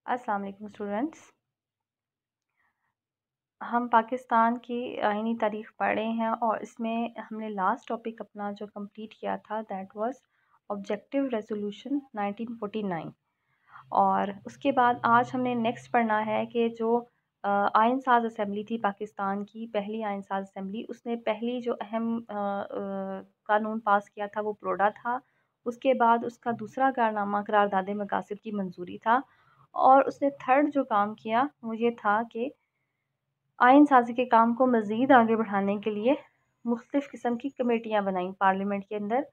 अस्सलाम वालेकुम स्टूडेंट्स। हम पाकिस्तान की आईनी तारीख़ पढ़ रहे हैं और इसमें हमने लास्ट टॉपिक अपना जो कंप्लीट किया था दैट वाज ऑब्जेक्टिव रेजोल्यूशन 1949। और उसके बाद आज हमने नेक्स्ट पढ़ना है कि जो आइन साज असम्बली थी पाकिस्तान की, पहली आइन साज असम्बली, उसने पहली जो अहम कानून पास किया था वो प्रोडा था। उसके बाद उसका दूसरा कारनामा करारदाद मकासद की मंजूरी था और उसने थर्ड जो काम किया वो ये था कि आइन साज़ी के काम को मज़ीद आगे बढ़ाने के लिए मुख्तलिफ़ किस्म की कमेटियाँ बनाई पार्लियामेंट के अंदर।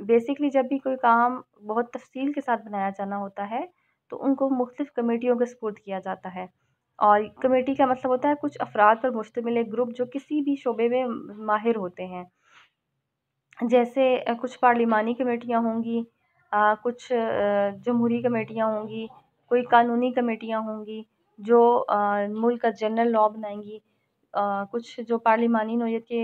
बेसिकली जब भी कोई काम बहुत तफ़सील के साथ बनाया जाना होता है तो उनको मुख्तलिफ़ कमेटियों के सुपुर्द किया जाता है। और कमेटी का मतलब होता है कुछ अफ़राद पर मुश्तमिल एक ग्रुप जो किसी भी शोबे में माहिर होते हैं। जैसे कुछ पार्लिमानी कमेटियाँ होंगी, कुछ जमहूरी कमेटियाँ होंगी, कोई कानूनी कमेटियाँ होंगी जो मुल्क का जनरल लॉ बनाएंगी। कुछ जो पार्लिमानी नौयत के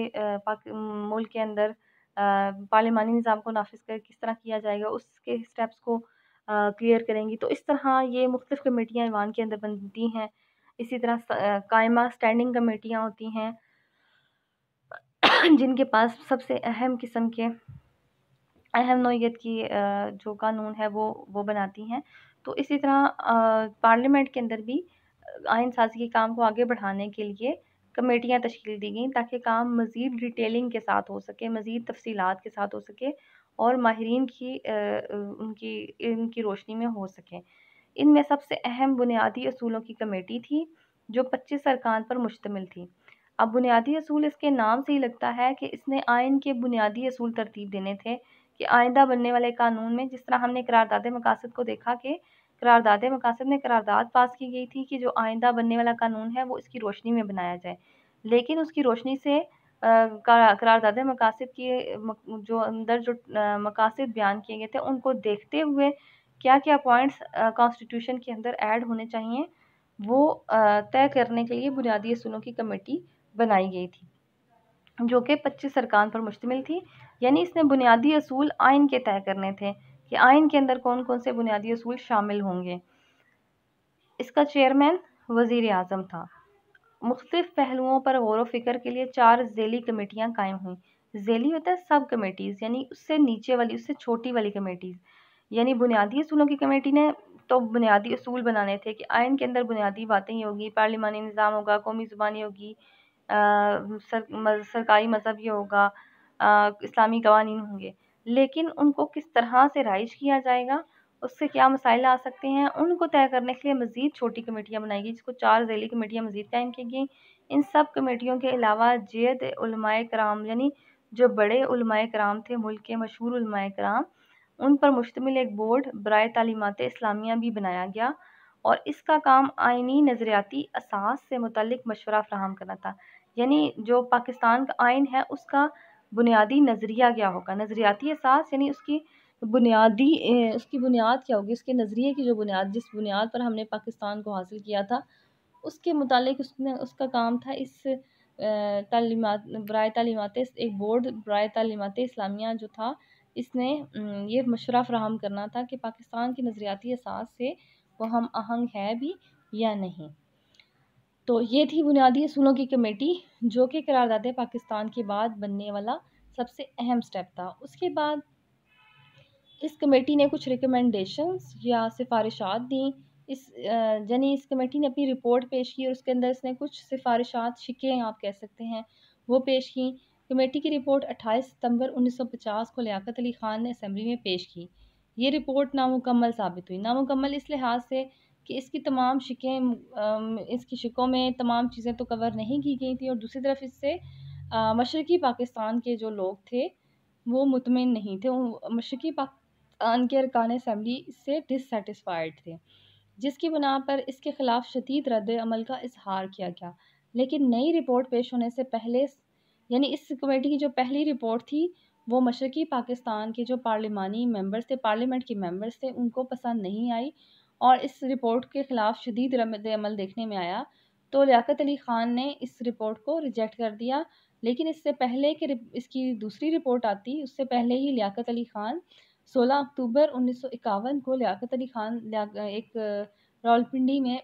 मुल्क के अंदर पार्लिमानी निज़ाम को नाफिज कर किस तरह किया जाएगा उसके स्टेप्स को क्लियर करेंगी। तो इस तरह ये मुख्तलिफ़ कमेटियाँ ईवान के अंदर बनती हैं। इसी तरह कायमा स्टैंडिंग कमेटियाँ होती हैं जिनके पास सबसे अहम किस्म के अहम नौइयत की जो कानून है वो बनाती हैं। तो इसी तरह पार्लियामेंट के अंदर भी आइन साज़ी के काम को आगे बढ़ाने के लिए कमेटियाँ तश्कील दी गईं ताकि काम मज़ीद डिटेलिंग के साथ हो सके, मज़ीद तफ़सीलात के साथ हो सके और माहिरीन की उनकी इनकी रोशनी में हो सके। इनमें सबसे अहम बुनियादी असूलों की कमेटी थी जो 25 अरकान पर मुश्तमिल थी। अब बुनियादी असूल इसके नाम से ही लगता है कि इसने आइन के बुनियादी असूल तरतीब देने थे कि आइंदा बनने वाले कानून में, जिस तरह हमने करारदाद मकासद को देखा कि करारदाद मकासद में करारदाद पास की गई थी कि जो आइंदा बनने वाला कानून है वो इसकी रोशनी में बनाया जाए। लेकिन उसकी रोशनी से करारदाद मकासद के जो अंदर जो मकासद बयान किए गए थे उनको देखते हुए क्या-क्या पॉइंट्स कॉन्स्टिट्यूशन के अंदर ऐड होने चाहिए वो तय करने के लिए बुनियादी असूलों की कमेटी बनाई गई थी जो कि 25 अरकान पर मुश्तमिल थी। यानी इसने बुनियादी असूल आइन के तय करने थे कि आइन के अंदर कौन कौन से बुनियादी असूल शामिल होंगे। इसका चेयरमैन वज़ीर आज़म था। मुख्तलिफ पहलुओं पर गौर व फिक्र के लिए 4 ज़ेली कमेटियाँ कायम हुईं। ज़ेली होता है सब कमेटीज़, यानी उससे नीचे वाली, उससे छोटी वाली कमेटीज़। यानी बुनियादी असूलों की कमेटी ने तो बुनियादी असूल बनाने थे कि आइन के अंदर बुनियादी बातें ही होगी, पार्लिमानी निज़ाम होगा, कौमी ज़ुबानी होगी, सरकारी मज़हब ये होगा, इस्लामी कवानीन होंगे। लेकिन उनको किस तरह से राइज किया जाएगा, उससे क्या मसाइल आ सकते हैं, उनको तय करने के लिए मज़ीद छोटी कमेटियाँ बनाई गई जिसको 4 ज़ेली कमेटियाँ मज़ीद कायम की गई। इन सब कमेटियों के अलावा जेद उलमाए कराम, यानी जो बड़े उलमाए कराम थे, मुल्क के मशहूर उलमाए कराम, उन पर मुश्तमिल एक बोर्ड बराए तालीमात इस्लामिया भी बनाया गया और इसका काम आइनी नज़रियाती असास से मुतल्लिक मशवरा फ़राहम करना था। यानी जो पाकिस्तान का आइन है उसका बुनियादी नज़रिया क्या होगा, नज़रियाती असास यानी उसकी उसकी बुनियाद क्या होगी, उसके नज़रिए की जो बुनियाद, जिस बुनियाद पर हमने पाकिस्तान को हासिल किया था उसके मुतालिक उसका काम था इस तालीमात बराए तालीमात एक बोर्ड बराए तालीमात इस्लामिया जो था, इसने ये मशवरा फ़राहम करना था कि पाकिस्तान की नज़रियाती असास से वो हम आहंग है भी या नहीं। तो ये थी बुनियादी असूलों की कमेटी जो कि करारदाद पाकिस्तान के बाद बनने वाला सबसे अहम स्टेप था। उसके बाद इस कमेटी ने कुछ रिकमेंडेशंस या सिफारिशात दी। इस कमेटी ने अपनी रिपोर्ट पेश की और उसके अंदर इसने कुछ सिफारिशात, शिकें आप कह सकते हैं, वो पेश की। कमेटी की रिपोर्ट 28 सितंबर 1950 को लियाकत अली ख़ान ने असम्बली में पेश की। ये रिपोर्ट नामुकम्मल साबित हुई। नामुकम्मल इस लिहाज से कि इसकी तमाम इसकी शिकों में तमाम चीज़ें तो कवर नहीं की गई थी और दूसरी तरफ इससे मशरक़ी पाकिस्तान के जो लोग थे वो मुतमिन नहीं थे। मशरक़ी पाकिस्तान के अरकान असम्बली इससे डिससेटिस्फाइड थे, जिसकी बिना पर इसके ख़िलाफ़ शदीद रद्द अमल का इजहार किया गया। लेकिन नई रिपोर्ट पेश होने से पहले, यानी इस कमेटी की जो पहली रिपोर्ट थी वो मशरक़ी पाकिस्तान के जो पार्लिमानी मेंबर्स थे, पार्लियामेंट के मेंबर्स थे, उनको पसंद नहीं आई और इस रिपोर्ट के ख़िलाफ़ शदीद रद्द अमल देखने में आया। तो लियाकत अली ख़ान ने इस रिपोर्ट को रिजेक्ट कर दिया। लेकिन इससे पहले कि इसकी दूसरी रिपोर्ट आती, उससे पहले ही लियाकत अली ख़ान 16 अक्टूबर 1951 को लियाकत अली खान रावलपिंडी में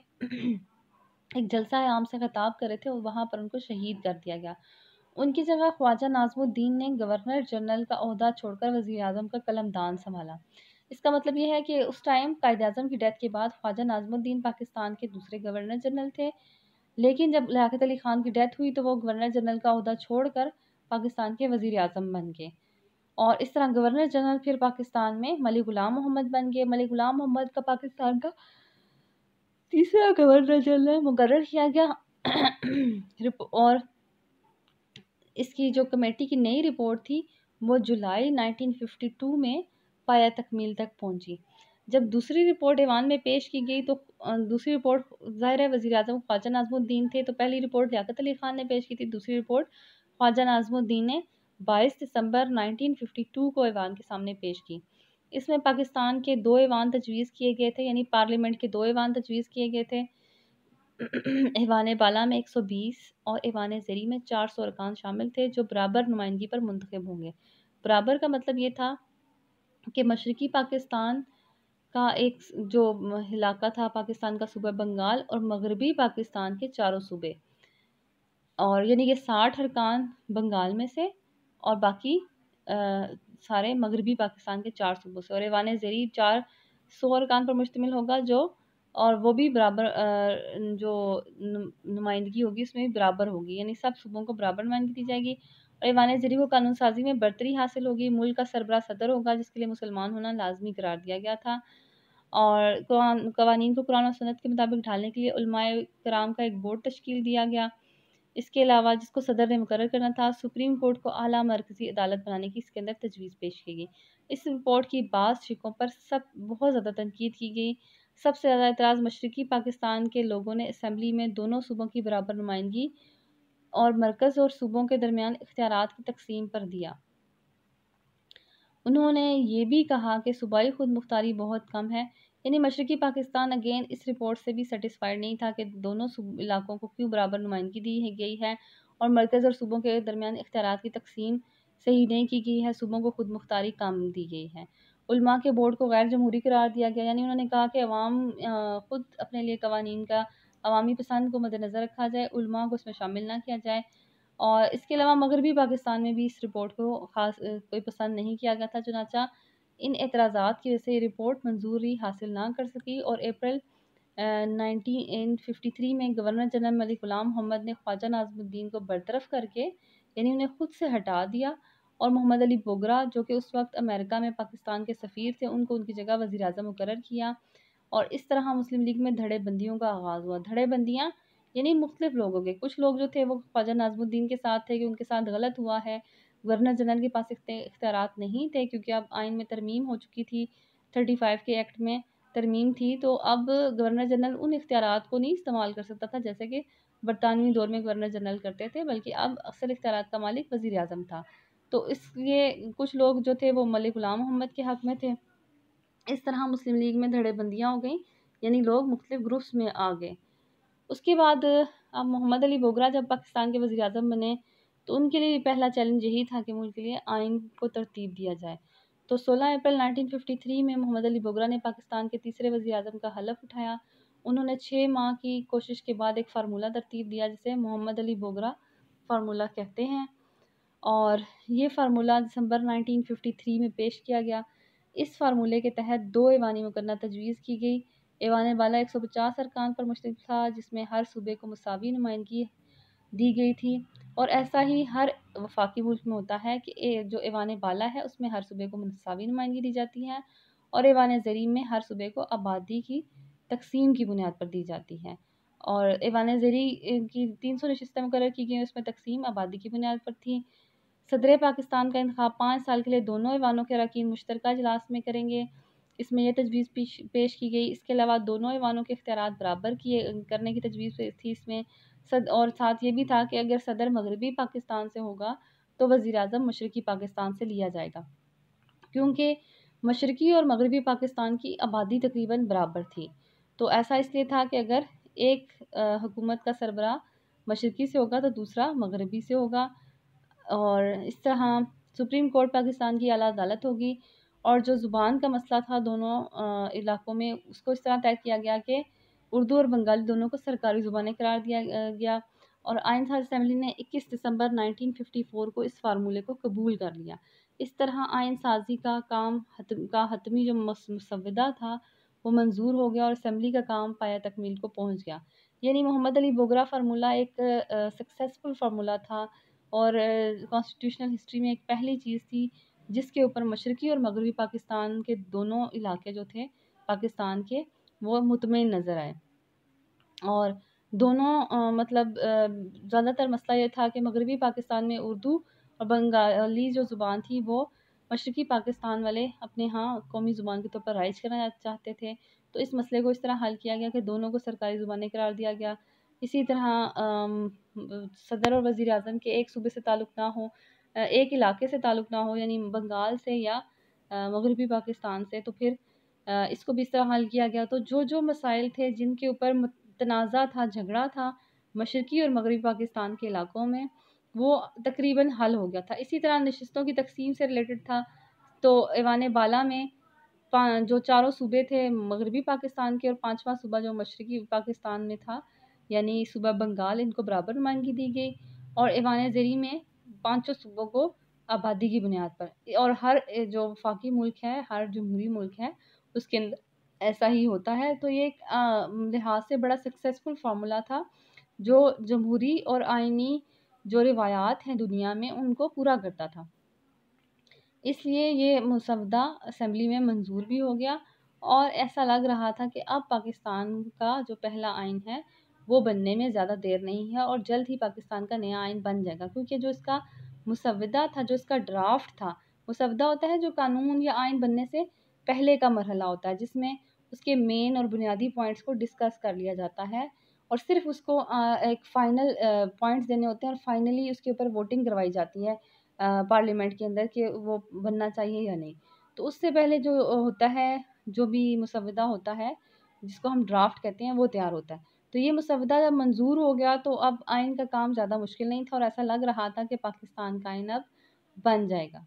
एक जलसा आम से खिताब कर रहे थे और वहाँ पर उनको शहीद कर दिया गया। उनकी जगह ख्वाजा नाज़मुद्दीन ने गवर्नर जनरल का ओहदा छोड़कर वज़ीर आज़म का कलमदान संभाला। इसका मतलब ये है कि उस टाइम कायद-ए-आज़म की डेथ के बाद ख्वाजा नाज़मुद्दीन पाकिस्तान के दूसरे गवर्नर जनरल थे। लेकिन जब लियाकत अली खान की डेथ हुई तो वो गवर्नर जनरल का ओहदा छोड़कर पाकिस्तान के वज़ीर आज़म बन गए। और इस तरह गवर्नर जनरल फिर पाकिस्तान में मलिक गुलाम मोहम्मद बन गए। मलिक गुलाम मोहम्मद का पाकिस्तान का तीसरा गवर्नर जनरल मुकर्रर किया गया। और इसकी जो कमेटी की नई रिपोर्ट थी वो जुलाई 1952 में पाया तकमील तक पहुंची। जब दूसरी रिपोर्ट ईवान में पेश की गई तो दूसरी रिपोर्ट ज़ाहिर है वज़ीर आज़म ख्वाजा नाज़मुद्दीन थे, तो पहली रिपोर्ट लियाकत अली खान ने पेश की थी, दूसरी रिपोर्ट ख्वाजा नाज़मुद्दीन ने 22 दिसंबर 1952 को ईवान के सामने पेश की। इसमें पाकिस्तान के 2 ईवान तजवीज़ किए गए थे, यानी पार्लियामेंट के 2 ईवान तजवीज़ किए गए थे। ईवान बाला में 120 और ईवान ज़ेरी में 400 अरकान शामिल थे जो बराबर नुमाइंदगी पर मुंतखब होंगे। बराबर का मतलब ये था कि मशरकी पाकिस्तान का एक जो इलाका था पाकिस्तान का सूबा बंगाल और मगरबी पाकिस्तान के चारों सूबे, और यानी कि 60 अरकान बंगाल में से और बाकी सारे मगरबी पाकिस्तान के 4 सूबों से, और ईवान ज़ेरी 400 अरकान पर मुश्तमिल होगा जो, और वो भी बराबर जो नुमाइंदगी होगी उसमें भी बराबर होगी, यानी सब सूबों को बराबर नुमाइंदगी दी जाएगी। और ईवान ज़ेरी को कानून साजी में बरतरी हासिल होगी। मुल्क का सरबरा सदर होगा जिसके लिए मुसलमान होना लाजमी करार दिया गया था। और कवानीन को कुरान और सुन्नत के मुताबिक ढालने के लिए उलमाए कराम का एक बोर्ड तश्कील दिया गया। इसके अलावा जिसको सदर ने मुकर्रर करना था, सुप्रीम कोर्ट को आला मरकज़ी अदालत बनाने की इसके अंदर तजवीज़ पेश की गई। इस रिपोर्ट की बाज़ शिकों पर बहुत ज़्यादा तनकीद की गई। सबसे ज़्यादा एतराज़ मशरकी पाकिस्तान के लोगों ने असम्बली में दोनों सूबों की बराबर नुमाइंदगी और मरकज़ और सूबों के दरमियान इख्तियारात की तकसीम पर दिया। उन्होंने ये भी कहा कि सूबाई खुद मुख्तारी बहुत कम है, यानी मशरकी पाकिस्तान अगेन इस रिपोर्ट से भी सेटिस्फाइड नहीं था कि दोनों इलाकों को क्यों बराबर नुमाइंदगी दी गई है और मरकज़ और सूबों के दरमियान इख्तियारात की तकसीम सही नहीं की गई है, सूबों को खुद मुख्तारी कम दी गई है। उलमा के बोर्ड को गैर जमहूरी करार दिया गया, यानी उन्होंने कहा कि अवाम खुद अपने लिए कवानीन का अवामी पसंद को मद्देनज़र रखा जाए, उलमा को इसमें शामिल ना किया जाए। और इसके अलावा मगरबी पाकिस्तान में भी इस रिपोर्ट को ख़ास कोई पसंद नहीं किया गया था, चुनांचे इन एतराज़ात की वजह से ये रिपोर्ट मंजूरी हासिल ना कर सकी और अप्रैल 1953 में गवर्नर जनरल मलिक गुलाम मोहम्मद ने ख्वाजा नाज़मुद्दीन को बरतरफ करके, यानी उन्हें खुद से हटा दिया, और मोहम्मद अली बोगरा जो कि उस वक्त अमेरिका में पाकिस्तान के सफ़ीर थे उनको उनकी जगह वज़ीर आज़म मुकर्रर किया। और इस तरह मुस्लिम लीग में धड़ेबंदियों का आगाज़ हुआ। धड़ेबंदियाँ यानी मुख्तलिफ लोगों के, कुछ लोग जो थे वो ख्वाजा नाज़मुद्दीन के साथ थे कि उनके साथ गलत हुआ है, गवर्नर जनरल के पास इख्तियारात नहीं थे क्योंकि अब आइन में तरमीम हो चुकी थी, 35 के एक्ट में तरमीम थी, तो अब गवर्नर जनरल उन इख्तियारात को नहीं इस्तेमाल कर सकता था जैसे कि बरतानवी दौर में गवर्नर जनरल करते थे, बल्कि अब अक्सर इख्तियारात का मालिक वज़ीर आज़म था। तो इसलिए कुछ लोग जो थे वो मलिक गुलाम मोहम्मद के हक़ में थे। इस तरह मुस्लिम लीग में धड़ेबंदियाँ हो गईं, यानी लोग मुख्तलिफ ग्रुप्स में आ गए। उसके बाद अब मोहम्मद अली बोगरा जब पाकिस्तान के वज़ीर आज़म बने तो उनके लिए पहला चैलेंज यही था कि मुल्क के लिए आइन को तरतीब दिया जाए। तो 16 अप्रैल 1953 में मोहम्मद अली बोगरा ने पाकिस्तान के तीसरे वज़ीर आज़म का हलफ़ उठाया। उन्होंने 6 माह की कोशिश के बाद एक फ़ार्मूला तरतीब दिया जिसे मोहम्मद अली बोगरा फ़ार्मूला कहते हैं, और ये फ़ार्मूला दिसंबर 1953 में पेश किया गया। इस फ़ार्मूले के तहत 2 ईवानी मुकन्ना तजवीज़ की गई। ईवान बाला 150 अरकान पर मुश्तमिल था जिसमें हर सूबे को मुसावी नुमाइंदगी दी गई थी, और ऐसा ही हर वफाकी मुल्क में होता है कि जो ईवान बाला है उसमें हर सूबे को मुसावी नुमाइंदगी दी जाती है, और ईवान ज़ेरी में हर सूबे को आबादी की तकसीम की बुनियाद पर दी जाती है। और ईवान ज़ेरी की 300 नशिस्तें मुकर्रर की गई, उसमें तकसीम आबादी की बुनियाद पर थी। सदर पाकिस्तान का इंतखाब 5 साल के लिए दोनों ईवानों के अरकान मुश्तरका इजलास में करेंगे, इसमें यह तजवीज़ पेश की गई। इसके अलावा दोनों ईवानों के इख्तियारात बराबर करने की तजवीज़ थी इसमें। और साथ ये भी था कि अगर सदर मगरबी पाकिस्तान से होगा तो वज़ीर आज़म मशरकी पाकिस्तान से लिया जाएगा, क्योंकि मशरकी और मगरबी पाकिस्तान की आबादी तकरीबन बराबर थी। तो ऐसा इसलिए था कि अगर एक हुकूमत का सरबराह मशरकी से होगा तो दूसरा मगरबी से होगा, और इस तरह सुप्रीम कोर्ट पाकिस्तान की आला अदालत होगी और जो ज़ुबान का मसला था दोनों इलाकों में, उसको इस तरह तय किया गया कि उर्दू और बंगाली दोनों को सरकारी ज़ुबानें करार दिया गया। और आइन साज़ असेंबली ने 21 दिसंबर 1954 को इस फार्मूले को कबूल कर लिया। इस तरह आइन साज़ी का काम हतमी जो मुसव्वदा था वो मंजूर हो गया और असेंबली का काम पाया तकमील को पहुंच गया। यानी मोहम्मद अली बोगरा फार्मूला एक सक्सेसफुल फार्मूला था और कॉन्स्टिट्यूशनल हिस्ट्री में एक पहली चीज़ थी जिसके ऊपर मशरक़ी और मगरबी पाकिस्तान के दोनों इलाके जो थे पाकिस्तान के, वो मुतमईन नज़र आए। और दोनों मतलब ज़्यादातर मसला ये था कि मगरबी पाकिस्तान में उर्दू और बंगाली जो ज़ुबान थी वो मशरक़ी पाकिस्तान वाले अपने यहाँ कौमी ज़ुबान के तौर पर राइज करना चाहते थे। तो इस मसले को इस तरह हल किया गया कि दोनों को सरकारी ज़ुबानें करार दिया गया। इसी तरह सदर और वज़ीर आज़म के एक सूबे से ताल्लुक़ ना हो, एक इलाके से ताल्लुक़ ना हो, यानी बंगाल से या मगरबी पाकिस्तान से, तो फिर इसको भी इस तरह हल किया गया। तो जो मसाइल थे जिनके ऊपर तनाज़ा था, झगड़ा था मशरक़ी और मगरबी पाकिस्तान के इलाकों में, वो तकरीबन हल हो गया था। इसी तरह नशिस्तों की तक़सीम से रिलेटेड था। तो ऐवान बाला में जो चारों सूबे थे मगरबी पाकिस्तान के और पाँचवा सूबा जो मशरक़ी पाकिस्तान में था यानी सूबा बंगाल, इनको बराबर नुमाइंदगी दी गई। और ऐवान ज़ेरी में पाँचों सूबों को आबादी की बुनियाद पर, और हर जो वफाकी मुल्क है, हर जमहूरी मुल्क है, उसके अंदर ऐसा ही होता है। तो ये एक लिहाज से बड़ा सक्सेसफुल फार्मूला था जो जमहूरी और आइनी जो रिवायात हैं दुनिया में उनको पूरा करता था। इसलिए ये मसवदा असेंबली में मंजूर भी हो गया और ऐसा लग रहा था कि अब पाकिस्तान का जो पहला आइन है वो बनने में ज़्यादा देर नहीं है और जल्द ही पाकिस्तान का नया आइन बन जाएगा। क्योंकि जो इसका मसवदा था, जो इसका ड्राफ्ट था, मसवदा होता है जो कानून या आइन बनने से पहले का मरहला होता है, जिसमें उसके मेन और बुनियादी पॉइंट्स को डिस्कस कर लिया जाता है और सिर्फ उसको एक फ़ाइनल पॉइंट्स देने होते हैं और फाइनली उसके ऊपर वोटिंग करवाई जाती है पार्लियामेंट के अंदर कि वो बनना चाहिए या नहीं। तो उससे पहले जो होता है, जो भी मसवदा होता है जिसको हम ड्राफ्ट कहते हैं, वो तैयार होता है। तो ये मसवदा जब मंजूर हो गया तो अब आइन का काम ज़्यादा मुश्किल नहीं था और ऐसा लग रहा था कि पाकिस्तान का आइन अब बन जाएगा।